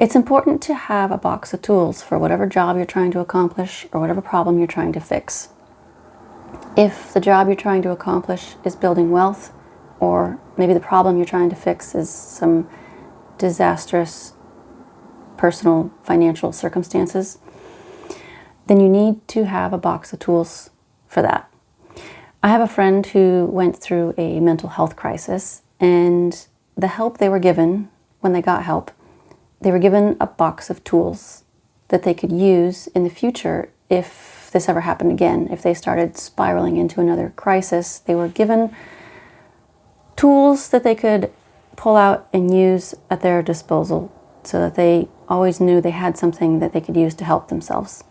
It's important to have a box of tools for whatever job you're trying to accomplish or whatever problem you're trying to fix. If the job you're trying to accomplish is building wealth, or maybe the problem you're trying to fix is some disastrous personal financial circumstances, then you need to have a box of tools for that. I have a friend who went through a mental health crisis, and the help they were given, when they got help, they were given a box of tools that they could use in the future if this ever happened again. If they started spiraling into another crisis, they were given tools that they could pull out and use at their disposal so that they always knew they had something that they could use to help themselves.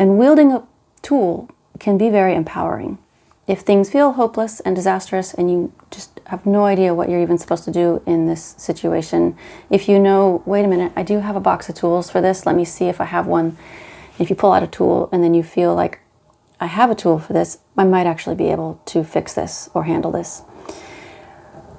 And wielding a tool can be very empowering. If things feel hopeless and disastrous and you just have no idea what you're even supposed to do in this situation, if you know, wait a minute, I do have a box of tools for this, let me see if I have one. If you pull out a tool and then you feel like, I have a tool for this, I might actually be able to fix this or handle this.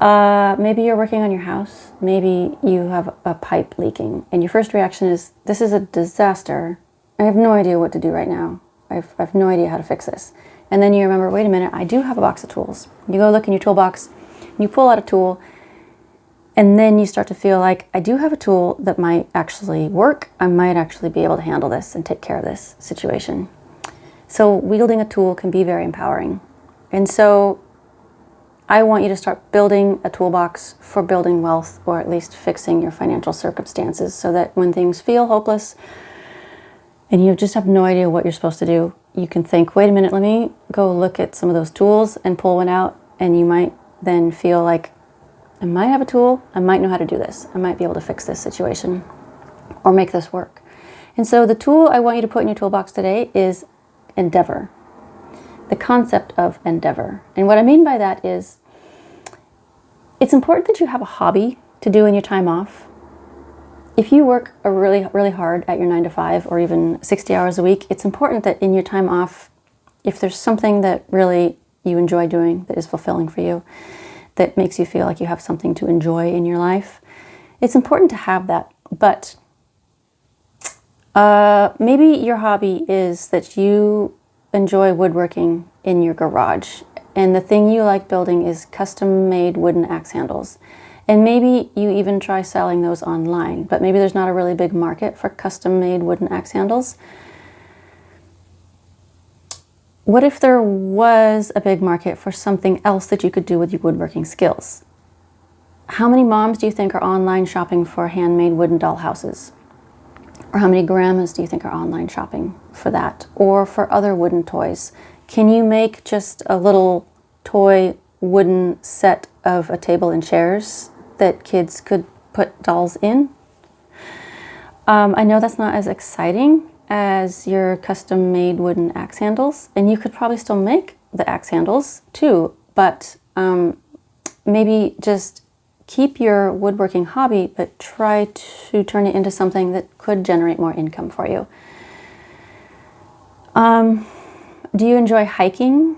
Maybe you're working on your house, maybe you have a pipe leaking, and your first reaction is, this is a disaster, I have no idea what to do right now, I have no idea how to fix this. And then you remember, wait a minute, I do have a box of tools. You go look in your toolbox, you pull out a tool, and then you start to feel like, I do have a tool that might actually work. I might actually be able to handle this and take care of this situation. So wielding a tool can be very empowering. And so I want you to start building a toolbox for building wealth, or at least fixing your financial circumstances, so that when things feel hopeless and you just have no idea what you're supposed to do, you can think, wait a minute, let me go look at some of those tools and pull one out. And you might then feel like, I might have a tool, I might know how to do this. I might be able to fix this situation or make this work. And so the tool I want you to put in your toolbox today is endeavor. The concept of endeavor. And what I mean by that is, it's important that you have a hobby to do in your time off. If you work really, really hard at your 9 to 5 or even 60 hours a week, it's important that in your time off, if there's something that really you enjoy doing that is fulfilling for you, that makes you feel like you have something to enjoy in your life, it's important to have that. But maybe your hobby is that you enjoy woodworking in your garage, and the thing you like building is custom-made wooden axe handles. And maybe you even try selling those online, but maybe there's not a really big market for custom-made wooden axe handles. What if there was a big market for something else that you could do with your woodworking skills? How many moms do you think are online shopping for handmade wooden doll houses? Or how many grandmas do you think are online shopping for that? Or for other wooden toys? Can you make just a little toy wooden set of a table and chairs that kids could put dolls in? I know that's not as exciting as your custom-made wooden axe handles, and you could probably still make the axe handles too, but maybe just keep your woodworking hobby, but try to turn it into something that could generate more income for you. Do you enjoy hiking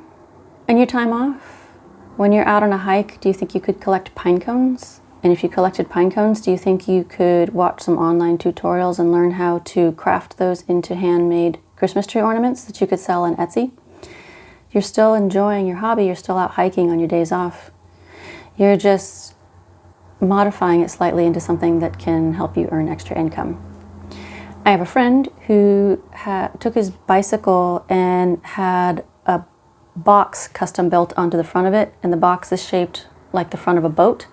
in your time off? When you're out on a hike, do you think you could collect pine cones? And if you collected pine cones, do you think you could watch some online tutorials and learn how to craft those into handmade Christmas tree ornaments that you could sell on Etsy? You're still enjoying your hobby. You're still out hiking on your days off. You're just modifying it slightly into something that can help you earn extra income. I have a friend who took his bicycle and had a box custom built onto the front of it, and the box is shaped like the front of a boat,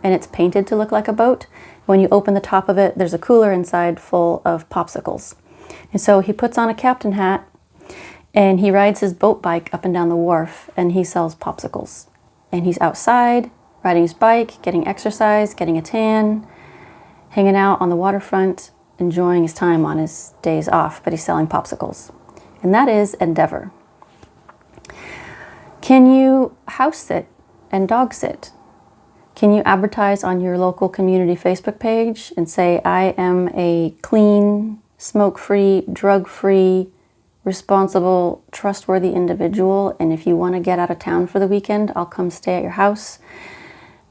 and it's painted to look like a boat. When you open the top of it, there's a cooler inside full of popsicles. And so he puts on a captain hat and he rides his boat bike up and down the wharf, and he sells popsicles. And he's outside riding his bike, getting exercise, getting a tan, hanging out on the waterfront, enjoying his time on his days off, but he's selling popsicles. And that is endeavor. Can you house sit and dog sit? Can you advertise on your local community Facebook page and say, I am a clean, smoke-free, drug-free, responsible, trustworthy individual, and if you want to get out of town for the weekend, I'll come stay at your house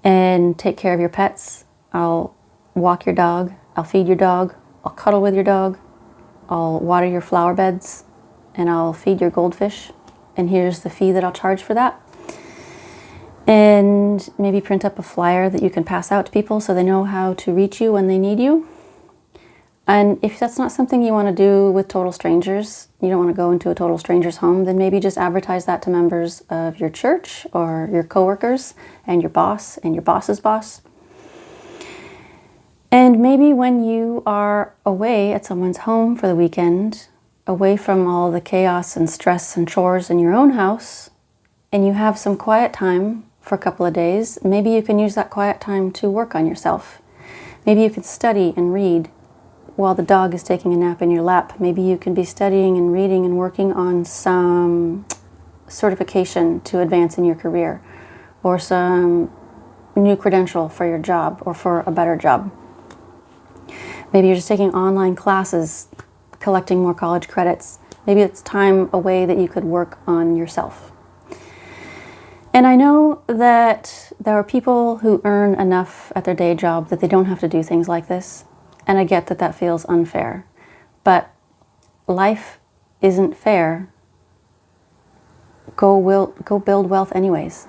and take care of your pets. I'll walk your dog, I'll feed your dog, I'll cuddle with your dog, I'll water your flower beds, and I'll feed your goldfish. And here's the fee that I'll charge for that. And maybe print up a flyer that you can pass out to people so they know how to reach you when they need you. And if that's not something you want to do with total strangers, you don't want to go into a total stranger's home, then maybe just advertise that to members of your church or your coworkers and your boss and your boss's boss. And maybe when you are away at someone's home for the weekend, away from all the chaos and stress and chores in your own house, and you have some quiet time for a couple of days, maybe you can use that quiet time to work on yourself. Maybe you could study and read while the dog is taking a nap in your lap. Maybe you can be studying and reading and working on some certification to advance in your career, or some new credential for your job or for a better job. Maybe you're just taking online classes, collecting more college credits. Maybe it's time away that you could work on yourself. And I know that there are people who earn enough at their day job that they don't have to do things like this. And I get that that feels unfair. But life isn't fair. Go build wealth anyways.